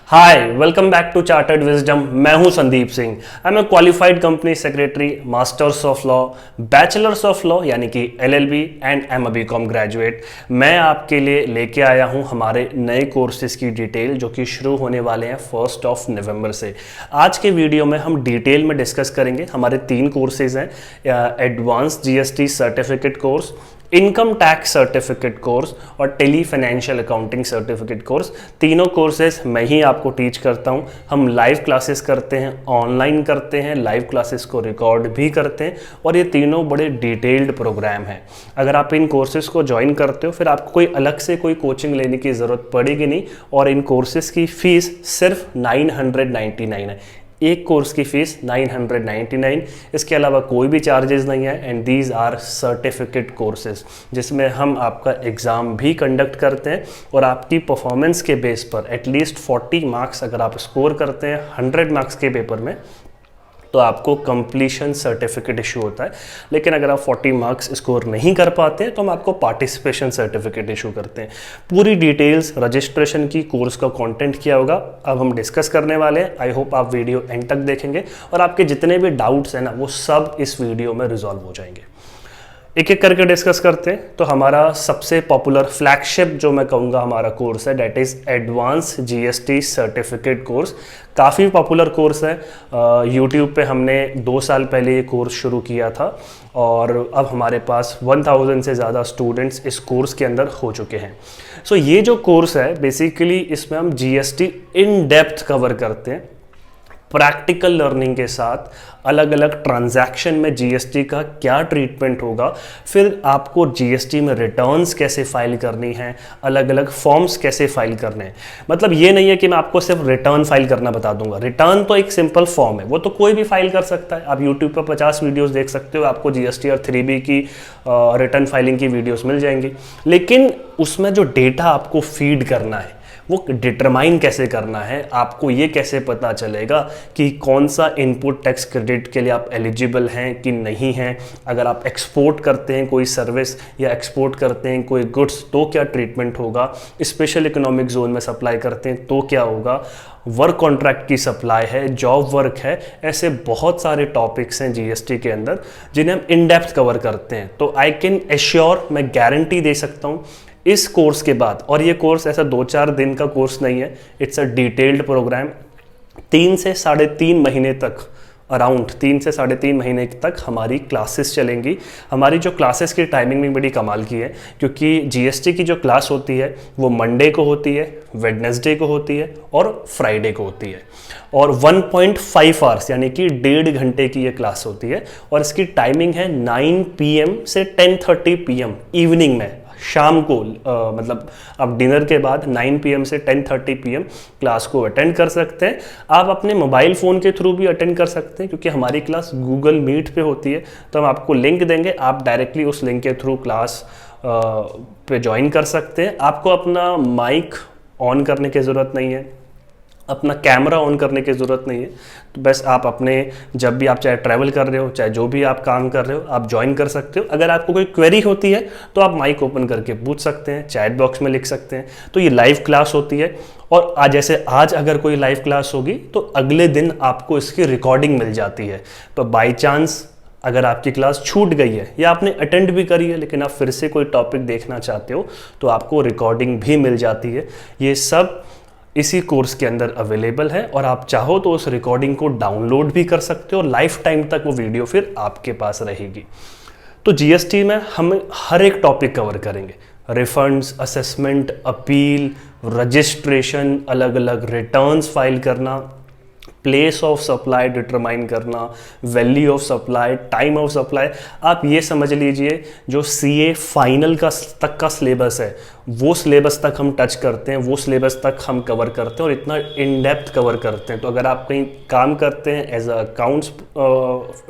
Hi, welcome back to chartered wisdom. मैं हूं Sandeep Singh. I am a qualified company secretary, masters of law, bachelors of law यानी कि LLB and M BCom graduate. मैं आपके लिए लेके आया हूं हमारे नए कोर्सेज की डिटेल जो कि शुरू होने वाले हैं 1 नवंबर से। आज के वीडियो में हम डिटेल में डिस्कस करेंगे। हमारे 3 कोर्सेज हैं, advance GST certificate course, income tax certificate course और Tally financial accounting certificate course. तीनों कोर्सेज मैं ही आपको टीच करता हूं। हम लाइव क्लासेस करते हैं, ऑनलाइन करते हैं, लाइव क्लासेस को रिकॉर्ड भी करते हैं और ये तीनों बड़े डिटेल्ड प्रोग्राम हैं। अगर आप इन कोर्सेज को ज्वाइन करते हो फिर आपको कोई अलग से कोई कोचिंग लेने की ज़रूरत पड़ेगी नहीं और इन कोर्सेज की फ़ीस सिर्फ 999 है। एक कोर्स की फीस 999। इसके अलावा कोई भी चार्जेस नहीं है and these are certificate courses जिसमें हम आपका एग्ज़ाम भी कंडक्ट करते हैं और आपकी परफॉर्मेंस के बेस पर एटलीस्ट 40 मार्क्स अगर आप स्कोर करते हैं 100 मार्क्स के पेपर में तो आपको कंप्लीशन सर्टिफिकेट इशू होता है। लेकिन अगर आप 40 मार्क्स स्कोर नहीं कर पाते तो हम आपको पार्टिसिपेशन सर्टिफिकेट इशू करते हैं। पूरी डिटेल्स रजिस्ट्रेशन की, कोर्स का कंटेंट क्या होगा अब हम डिस्कस करने वाले हैं। आई होप आप वीडियो एंड तक देखेंगे और आपके जितने भी डाउट्स हैं ना वो सब इस वीडियो में रिजॉल्व हो जाएंगे। एक एक करके डिस्कस करते हैं। तो हमारा सबसे पॉपुलर फ्लैगशिप जो मैं कहूँगा हमारा कोर्स है that is advance GST certificate course. काफ़ी पॉपुलर कोर्स है। यूट्यूब पे हमने 2 साल पहले ये कोर्स शुरू किया था और अब हमारे पास 1000 से ज़्यादा स्टूडेंट्स इस कोर्स के अंदर हो चुके हैं। सो ये जो कोर्स है बेसिकली इसमें हम जीएसटी इन डेप्थ कवर करते हैं, प्रैक्टिकल लर्निंग के साथ। अलग अलग ट्रांजैक्शन में जीएसटी का क्या ट्रीटमेंट होगा, फिर आपको जीएसटी में रिटर्न्स कैसे फाइल करनी है, अलग अलग फॉर्म्स कैसे फाइल करने हैं। मतलब ये नहीं है कि मैं आपको सिर्फ रिटर्न फाइल करना बता दूंगा। रिटर्न तो एक सिंपल फॉर्म है, वो तो कोई भी फाइल कर सकता है। आप यूट्यूब पर 50 वीडियोस देख सकते हो, आपको जीएसटी और 3B की रिटर्न फाइलिंग की वीडियोस मिल जाएंगी। लेकिन उसमें जो डेटा आपको फीड करना है वो डिटरमाइन कैसे करना है, आपको ये कैसे पता चलेगा कि कौन सा इनपुट टैक्स क्रेडिट के लिए आप एलिजिबल हैं कि नहीं हैं। अगर आप एक्सपोर्ट करते हैं कोई सर्विस या एक्सपोर्ट करते हैं कोई गुड्स तो क्या ट्रीटमेंट होगा, स्पेशल इकोनॉमिक जोन में सप्लाई करते हैं तो क्या होगा, वर्क कॉन्ट्रैक्ट की सप्लाई है, जॉब वर्क है, ऐसे बहुत सारे टॉपिक्स हैं जीएसटी के अंदर जिन्हें हम इन डेप्थ कवर करते हैं। तो आई कैन एश्योर, मैं गारंटी दे सकता हूँ इस कोर्स के बाद, और ये कोर्स ऐसा 2-4 दिन का कोर्स नहीं है, इट्स अ डिटेल्ड प्रोग्राम। 3 से 3.5 महीने तक, अराउंड 3 से 3.5 महीने तक हमारी क्लासेस चलेंगी। हमारी जो क्लासेस की टाइमिंग भी बड़ी कमाल की है क्योंकि जीएसटी की जो क्लास होती है वो मंडे को होती है, वेडनेसडे को होती है और फ्राइडे को होती है और 1.5 आवर्स यानी कि 1.5 घंटे की ये क्लास होती है और इसकी टाइमिंग है 9 PM से 10:30 PM इवनिंग में, शाम को। मतलब आप डिनर के बाद 9 PM से 10:30 PM क्लास को अटेंड कर सकते हैं। आप अपने मोबाइल फ़ोन के थ्रू भी अटेंड कर सकते हैं क्योंकि हमारी क्लास गूगल मीट पे होती है। तो हम आपको लिंक देंगे, आप डायरेक्टली उस लिंक के थ्रू क्लास पे ज्वाइन कर सकते हैं। आपको अपना माइक ऑन करने की ज़रूरत नहीं है, अपना कैमरा ऑन करने की ज़रूरत नहीं है। तो बस आप अपने जब भी आप चाहे ट्रैवल कर रहे हो, चाहे जो भी आप काम कर रहे हो, आप ज्वाइन कर सकते हो। अगर आपको कोई क्वेरी होती है तो आप माइक ओपन करके पूछ सकते हैं, चैट बॉक्स में लिख सकते हैं। तो ये लाइव क्लास होती है और आज अगर कोई लाइव क्लास होगी तो अगले दिन आपको इसकी रिकॉर्डिंग मिल जाती है। तो बाई चांस अगर आपकी क्लास छूट गई है या आपने अटेंड भी करी है लेकिन आप फिर से कोई टॉपिक देखना चाहते हो तो आपको रिकॉर्डिंग भी मिल जाती है। ये सब इसी कोर्स के अंदर अवेलेबल है और आप चाहो तो उस रिकॉर्डिंग को डाउनलोड भी कर सकते हो। लाइफ टाइम तक वो वीडियो फिर आपके पास रहेगी। तो जीएसटी में हम हर एक टॉपिक कवर करेंगे, रिफंड्स, असेसमेंट, अपील, रजिस्ट्रेशन, अलग अलग रिटर्न्स फाइल करना, प्लेस ऑफ सप्लाई डिटरमाइन करना, value of supply, time of supply. आप ये समझ लीजिए जो सीए फाइनल तक का सिलेबस है वो सिलेबस तक हम टच करते हैं, वो सिलेबस तक हम कवर करते हैं और इतना इन डेप्थ कवर करते हैं। तो अगर आप कहीं काम करते हैं एज अ अकाउंट्स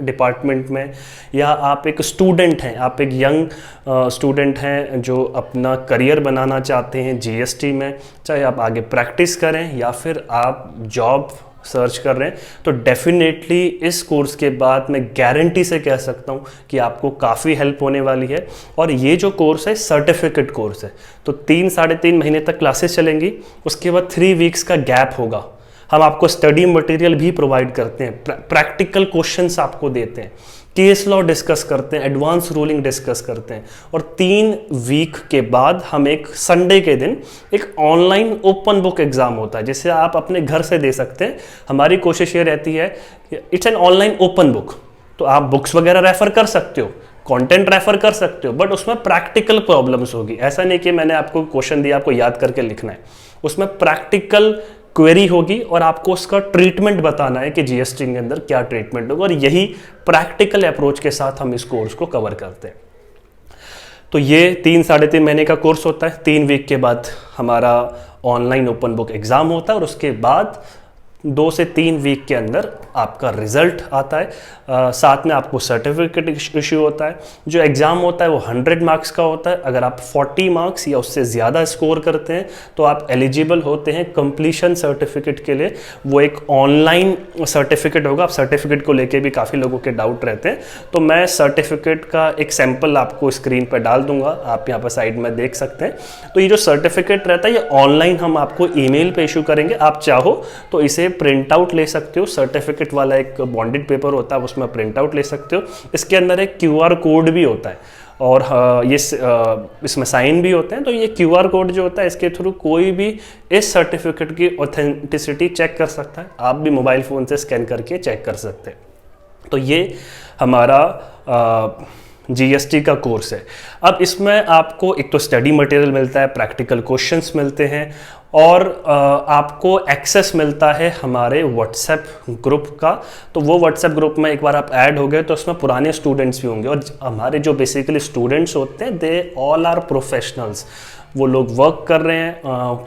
डिपार्टमेंट में या आप एक स्टूडेंट हैं, आप एक यंग स्टूडेंट हैं जो अपना करियर बनाना चाहते हैं जीएसटी में, चाहे आप आगे प्रैक्टिस करें या फिर आप जॉब सर्च कर रहे हैं तो डेफिनेटली इस कोर्स के बाद मैं गारंटी से कह सकता हूँ कि आपको काफ़ी हेल्प होने वाली है। और ये जो कोर्स है सर्टिफिकेट कोर्स है, तो 3-3.5 महीने तक क्लासेस चलेंगी, उसके बाद 3 वीक्स का गैप होगा। हम आपको स्टडी मटेरियल भी प्रोवाइड करते हैं, प्रैक्टिकल क्वेश्चंस आपको देते हैं, केस लॉ डिस्कस करते हैं, एडवांस रूलिंग डिस्कस करते हैं। और 3 वीक के बाद हम एक संडे के दिन एक ऑनलाइन ओपन बुक एग्जाम होता है जिसे आप अपने घर से दे सकते हैं। हमारी कोशिश ये रहती है कि it's an online open book, तो आप बुक्स वगैरह रेफर कर सकते हो, कंटेंट रेफर कर सकते हो, बट उसमें प्रैक्टिकल प्रॉब्लम्स होगी। ऐसा नहीं कि मैंने आपको क्वेश्चन दिया आपको याद करके लिखना है, उसमें प्रैक्टिकल क्वेरी होगी और आपको उसका ट्रीटमेंट बताना है कि जीएसटी के अंदर क्या ट्रीटमेंट होगा। और यही प्रैक्टिकल अप्रोच के साथ हम इस कोर्स को कवर करते हैं। तो ये 3-3.5 महीने का कोर्स होता है। 3 वीक के बाद हमारा ऑनलाइन ओपन बुक एग्जाम होता है और उसके बाद 2 से 3 वीक के अंदर आपका रिजल्ट आता है। साथ में आपको सर्टिफिकेट इश्यू होता है। जो एग्ज़ाम होता है वो 100 मार्क्स का होता है। अगर आप 40 मार्क्स या उससे ज़्यादा स्कोर करते हैं तो आप एलिजिबल होते हैं कंप्लीशन सर्टिफिकेट के लिए। वो एक ऑनलाइन सर्टिफिकेट होगा। आप सर्टिफिकेट को लेके भी काफ़ी लोगों के डाउट रहते हैं, तो मैं सर्टिफिकेट का एक सैम्पल आपको स्क्रीन पर डाल दूंगा, आप यहाँ पर साइड में देख सकते हैं। तो ये जो सर्टिफिकेट रहता है ये ऑनलाइन हम आपको ईमेल पे इशू करेंगे। आप चाहो तो इसे प्रिंट आउट ले सकते हो। सर्टिफिकेट वाला एक बॉन्डेड पेपर होता है, उसमें प्रिंट आउट ले सकते हो। इसके अंदर एक QR कोड भी होता है और ये इसमें साइन भी होते हैं। तो ये QR कोड जो होता है इसके थ्रू कोई भी इस सर्टिफिकेट की ऑथेंटिसिटी चेक कर सकता है। आप भी मोबाइल फ़ोन से स्कैन करके चेक कर सकते हैं। तो ये हमारा GST का कोर्स है। अब इसमें आपको एक तो स्टडी मटेरियल मिलता है, प्रैक्टिकल क्वेश्चंस मिलते हैं और आपको एक्सेस मिलता है हमारे व्हाट्सएप ग्रुप का। तो वो व्हाट्सएप ग्रुप में एक बार आप ऐड हो गए तो उसमें पुराने स्टूडेंट्स भी होंगे और हमारे जो बेसिकली स्टूडेंट्स होते हैं दे ऑल आर प्रोफेशनल्स। वो लोग वर्क कर रहे हैं,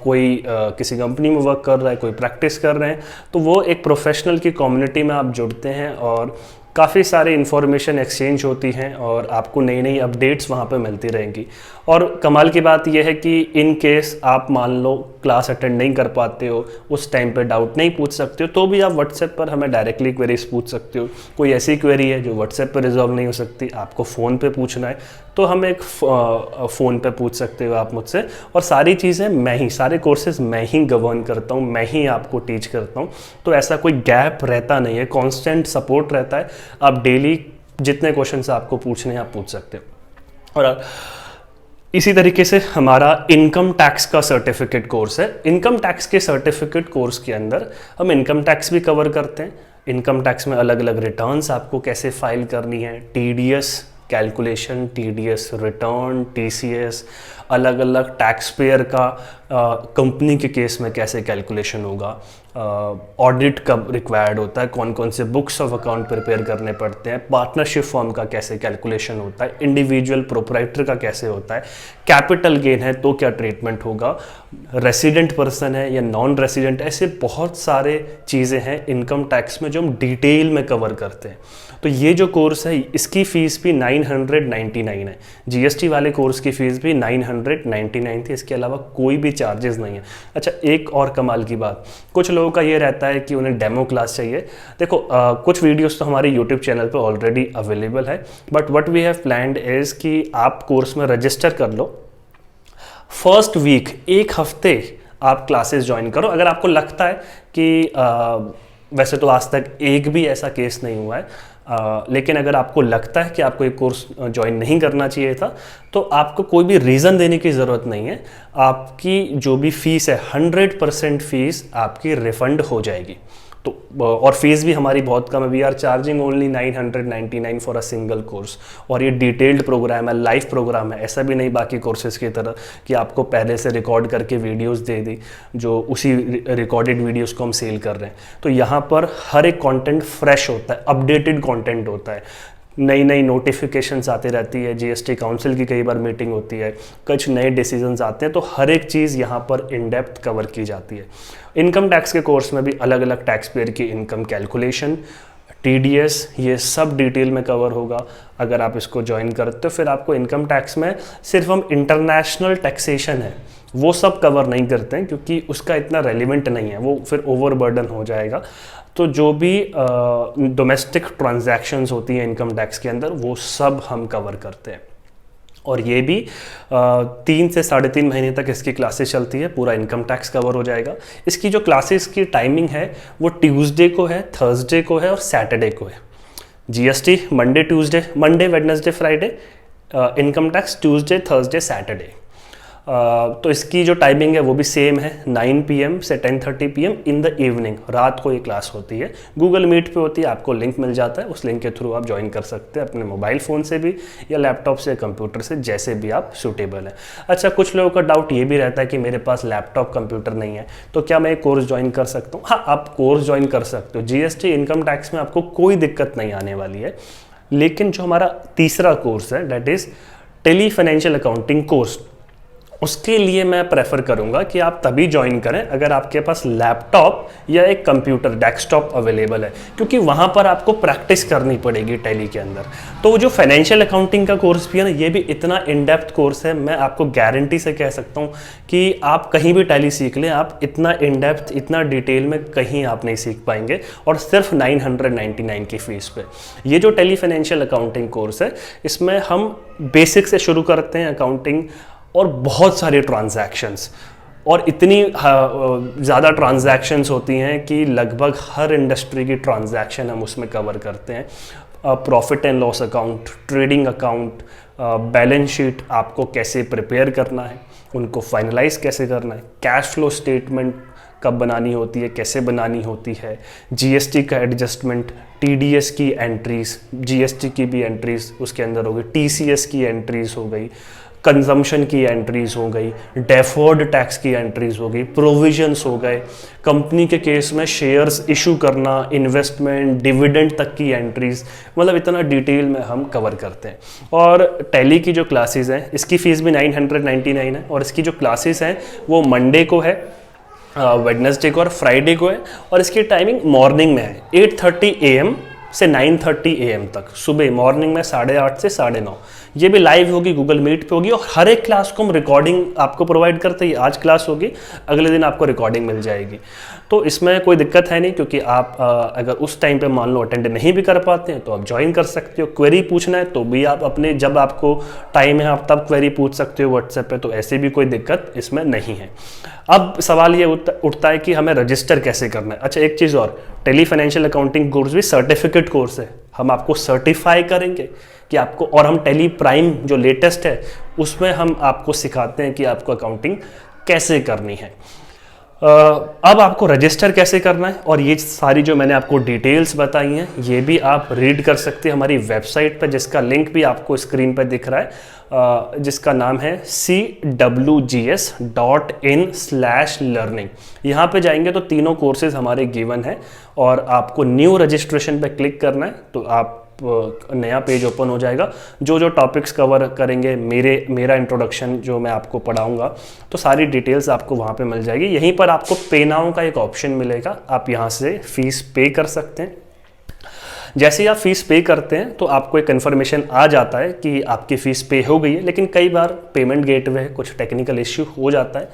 कोई किसी कंपनी में वर्क कर रहा है, कोई प्रैक्टिस कर रहे हैं। तो वो एक प्रोफेशनल की कम्युनिटी में आप जुड़ते हैं और काफ़ी सारे इन्फॉर्मेशन एक्सचेंज होती हैं और आपको नई नई अपडेट्स वहाँ पे मिलती रहेंगी। और कमाल की बात यह है कि इन केस आप मान लो क्लास अटेंड नहीं कर पाते हो, उस टाइम पे डाउट नहीं पूछ सकते हो, तो भी आप व्हाट्सएप पर हमें डायरेक्टली क्वेरीज पूछ सकते हो। कोई ऐसी क्वेरी है जो व्हाट्सएप पर रिजॉल्व नहीं हो सकती, आपको फ़ोन पे पूछना है तो हम एक फ़ोन पे पूछ सकते हो आप मुझसे। और सारी चीज़ें मैं ही, सारे कोर्सेज मैं ही गवर्न करता हूँ, मैं ही आपको टीच करता हूँ। तो ऐसा कोई गैप रहता नहीं है, कॉन्स्टेंट सपोर्ट रहता है। आप डेली जितने क्वेश्चन आपको पूछने हैं आप पूछ सकते हो। और इसी तरीके से हमारा इनकम टैक्स का सर्टिफिकेट कोर्स है। इनकम टैक्स के सर्टिफिकेट कोर्स के अंदर हम इनकम टैक्स भी कवर करते हैं। इनकम टैक्स में अलग अलग रिटर्न्स आपको कैसे फाइल करनी है, TDS calculation, TDS return, TCS, अलग अलग टैक्स पेयर का कंपनी के केस में कैसे कैलकुलेशन होगा, ऑडिट कब रिक्वायर्ड होता है, कौन कौन से बुक्स ऑफ अकाउंट प्रिपेयर करने पड़ते हैं, पार्टनरशिप फॉर्म का कैसे कैलकुलेशन होता है, इंडिविजुअल प्रोप्राइटर का कैसे होता है, कैपिटल गेन है तो क्या ट्रीटमेंट होगा, रेसिडेंट पर्सन है या नॉन रेसिडेंट, ऐसे बहुत सारे चीज़ें हैं इनकम टैक्स में जो हम डिटेल में कवर करते हैं। तो ये जो कोर्स है इसकी फ़ीस भी 999 है। GST वाले कोर्स की फ़ीस भी 999 थी, इसके अलावा कोई भी चार्जेस नहीं है। अच्छा, एक और कमाल की बात, कुछ लोगों का ये रहता है कि उन्हें डेमो क्लास चाहिए। देखो कुछ वीडियोस तो हमारे यूट्यूब चैनल पर ऑलरेडी अवेलेबल है, but what we have planned is कि आप कोर्स में रजिस्टर कर लो। फर्स्ट वीक, एक हफ्ते आप क्लासेस ज्वाइन करो। अगर आपको लगता है कि वैसे तो आज तक एक भी ऐसा केस नहीं हुआ है, लेकिन अगर आपको लगता है कि आपको एक कोर्स ज्वाइन नहीं करना चाहिए था तो आपको कोई भी रीज़न देने की ज़रूरत नहीं है। आपकी जो भी फ़ीस है 100% फ़ीस आपकी रिफ़ंड हो जाएगी। तो और फीस भी हमारी बहुत कम है। We are charging only 999 for a single course. और ये डिटेल्ड प्रोग्राम है, लाइव प्रोग्राम है, ऐसा भी नहीं बाकी कोर्सेज़ की तरह कि आपको पहले से रिकॉर्ड करके वीडियोस दे दी, जो उसी रिकॉर्डेड वीडियोस को हम सेल कर रहे हैं। तो यहाँ पर हर एक कंटेंट फ्रेश होता है, अपडेटेड कंटेंट होता है, नई नई नोटिफिकेशंस आती रहती है, GST काउंसिल की कई बार मीटिंग होती है, कुछ नए डिसीजंस आते हैं, तो हर एक चीज़ यहाँ पर इन डेप्थ कवर की जाती है। इनकम टैक्स के कोर्स में भी अलग अलग टैक्स पेयर की इनकम कैलकुलेशन, TDS, ये सब डिटेल में कवर होगा। अगर आप इसको ज्वाइन करते हो फिर आपको इनकम टैक्स में सिर्फ हम इंटरनेशनल टैक्सेशन है वो सब कवर नहीं करते हैं क्योंकि उसका इतना रेलिवेंट नहीं है, वो फिर ओवरबर्डन हो जाएगा। तो जो भी डोमेस्टिक ट्रांजैक्शंस होती हैं इनकम टैक्स के अंदर वो सब हम कवर करते हैं। और ये भी 3 से 3.5 महीने तक इसकी क्लासेस चलती है, पूरा इनकम टैक्स कवर हो जाएगा। इसकी जो क्लासेस की टाइमिंग है वो ट्यूसडे को है, थर्सडे को है और सैटरडे को है। GST Monday Wednesday Friday, income tax Tuesday Thursday Saturday. तो इसकी जो टाइमिंग है वो भी सेम है, 9 PM से 10:30 PM इन द इवनिंग, रात को ये क्लास होती है। गूगल मीट पे होती है, आपको लिंक मिल जाता है, उस लिंक के थ्रू आप ज्वाइन कर सकते हैं अपने मोबाइल फ़ोन से भी या लैपटॉप से, कंप्यूटर से, जैसे भी आप सूटेबल है। अच्छा, कुछ लोगों का डाउट ये भी रहता है कि मेरे पास लैपटॉप कंप्यूटर नहीं है तो क्या मैं कोर्स ज्वाइन कर सकता हूँ? हाँ, आप कोर्स ज्वाइन कर सकते हो। जीएसटी इनकम टैक्स में आपको कोई दिक्कत नहीं आने वाली है। लेकिन जो हमारा तीसरा कोर्स है that is Tally financial accounting course, उसके लिए मैं प्रेफर करूंगा कि आप तभी ज्वाइन करें अगर आपके पास लैपटॉप या एक कंप्यूटर डेस्कटॉप अवेलेबल है, क्योंकि वहाँ पर आपको प्रैक्टिस करनी पड़ेगी टैली के अंदर। तो जो फाइनेंशियल अकाउंटिंग का कोर्स भी है ना, ये भी इतना इन डेप्थ कोर्स है, मैं आपको गारंटी से कह सकता हूँ कि आप कहीं भी टैली सीख लें, आप इतना इन डेप्थ, इतना डिटेल में कहीं आप नहीं सीख पाएंगे, और सिर्फ 999 की फीस पे। ये जो टैली फाइनेंशियल अकाउंटिंग कोर्स है, इसमें हम बेसिक से शुरू करते हैं अकाउंटिंग, और बहुत सारे ट्रांजैक्शंस, और इतनी ज़्यादा ट्रांजैक्शंस होती हैं कि लगभग हर इंडस्ट्री की ट्रांजैक्शन हम उसमें कवर करते हैं। Profit and loss account, trading account, balance sheet आपको कैसे प्रिपेयर करना है, उनको फाइनलाइज कैसे करना है, कैश फ्लो स्टेटमेंट कब बनानी होती है, कैसे बनानी होती है, जीएसटी का एडजस्टमेंट, टीडीएस की एंट्रीज, जीएसटी की भी एंट्रीज उसके अंदर हो गई, टीसीएस की एंट्रीज हो गई, कंजम्पशन की एंट्रीज हो गई, डेफर्ड टैक्स की एंट्रीज हो गई, प्रोविजंस हो गए, कंपनी के केस में शेयर्स इशू करना, इन्वेस्टमेंट, डिविडेंड तक की एंट्रीज, मतलब इतना डिटेल में हम कवर करते हैं। और टैली की जो क्लासेस हैं, इसकी फ़ीस भी 999 है, और इसकी जो क्लासेस हैं वो मंडे को है, वेडनेसडे को और फ्राइडे को है, और इसकी टाइमिंग मॉर्निंग में है 8:30 AM से 9:30 AM तक, सुबह मॉर्निंग में 8:30 से 9:30। ये भी लाइव होगी, गूगल मीट पे होगी, और हर एक क्लास को हम रिकॉर्डिंग आपको प्रोवाइड करते हैं। आज क्लास होगी, अगले दिन आपको रिकॉर्डिंग मिल जाएगी। तो इसमें कोई दिक्कत है नहीं, क्योंकि आप अगर उस टाइम पे मान लो अटेंड नहीं भी कर पाते हैं तो आप ज्वाइन कर सकते हो। क्वेरी पूछना है तो भी आप अपने, जब आपको टाइम है आप तब क्वेरी पूछ सकते हो व्हाट्सएप पे, तो ऐसे भी कोई दिक्कत इसमें नहीं है। अब सवाल ये उठता है कि हमें रजिस्टर कैसे करना है। अच्छा, एक चीज़ और, टेली फाइनेंशियल अकाउंटिंग कोर्स भी सर्टिफिकेट कोर्स है, हम आपको सर्टिफाई करेंगे कि आपको, और हम टेली प्राइम जो लेटेस्ट है उसमें हम आपको सिखाते हैं कि आपको अकाउंटिंग कैसे करनी है। अब आपको रजिस्टर कैसे करना है, और ये सारी जो मैंने आपको डिटेल्स बताई हैं ये भी आप रीड कर सकते हैं हमारी वेबसाइट पर, जिसका लिंक भी आपको स्क्रीन पर दिख रहा है, जिसका नाम है cwgs.in/learning। यहाँ पे जाएंगे तो तीनों कोर्सेज हमारे गिवन है, और आपको न्यू रजिस्ट्रेशन पे क्लिक करना है तो आप नया पेज ओपन हो जाएगा। जो जो टॉपिक्स कवर करेंगे, मेरा इंट्रोडक्शन जो मैं आपको पढ़ाऊंगा, तो सारी डिटेल्स आपको वहाँ पे मिल जाएगी। यहीं पर आपको पे नाउ का एक ऑप्शन मिलेगा, आप यहाँ से फीस पे कर सकते हैं। जैसे ही आप फीस पे करते हैं तो आपको एक इन्फॉर्मेशन आ जाता है कि आपकी फ़ीस पे हो गई है, लेकिन कई बार पेमेंट गेटवे कुछ टेक्निकल इश्यू हो जाता है,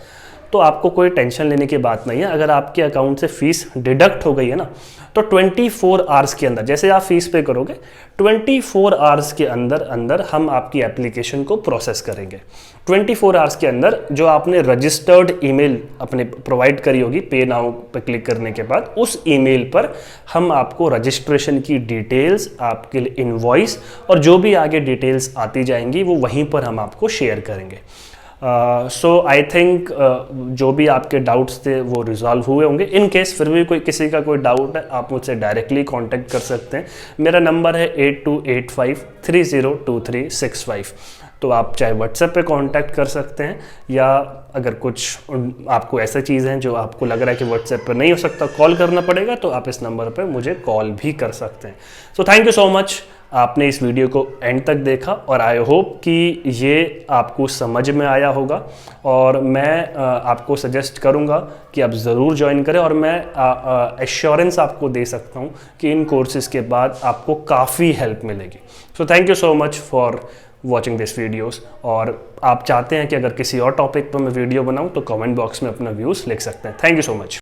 तो आपको कोई टेंशन लेने की बात नहीं है। अगर आपके अकाउंट से फ़ीस डिडक्ट हो गई है ना, तो 24 आवर्स के अंदर, जैसे आप फीस पे करोगे 24 आवर्स के अंदर हम आपकी एप्लीकेशन को प्रोसेस करेंगे। 24 आवर्स के अंदर जो आपने रजिस्टर्ड ईमेल अपने प्रोवाइड करी होगी पे नाउ पे क्लिक करने के बाद, उस ईमेल पर हम आपको रजिस्ट्रेशन की डिटेल्स, आपके लिए इनवॉइस और जो भी आगे डिटेल्स आती जाएंगी वो वहीं पर हम आपको शेयर करेंगे। सो आई थिंक जो भी आपके डाउट्स थे वो रिजॉल्व हुए होंगे। इन केस फिर भी कोई किसी का कोई डाउट है, आप मुझसे डायरेक्टली कांटेक्ट कर सकते हैं। मेरा नंबर है 8285302365। तो आप चाहे व्हाट्सएप पे कांटेक्ट कर सकते हैं, या अगर कुछ आपको ऐसा चीज़ है जो आपको लग रहा है कि व्हाट्सएप पे नहीं हो सकता, कॉल करना पड़ेगा, तो आप इस नंबर पे मुझे कॉल भी कर सकते हैं। So thank you so much, आपने इस वीडियो को एंड तक देखा, और आई होप कि ये आपको समझ में आया होगा। और मैं आपको सजेस्ट करूंगा कि आप ज़रूर ज्वाइन करें, और मैं एश्योरेंस आपको दे सकता हूं कि इन कोर्सेज़ के बाद आपको काफ़ी हेल्प मिलेगी। So thank you so much for watching this videos. और आप चाहते हैं कि अगर किसी और टॉपिक पर मैं वीडियो बनाऊं तो कमेंट बॉक्स में अपना व्यूज़ लिख सकते हैं। Thank you so much.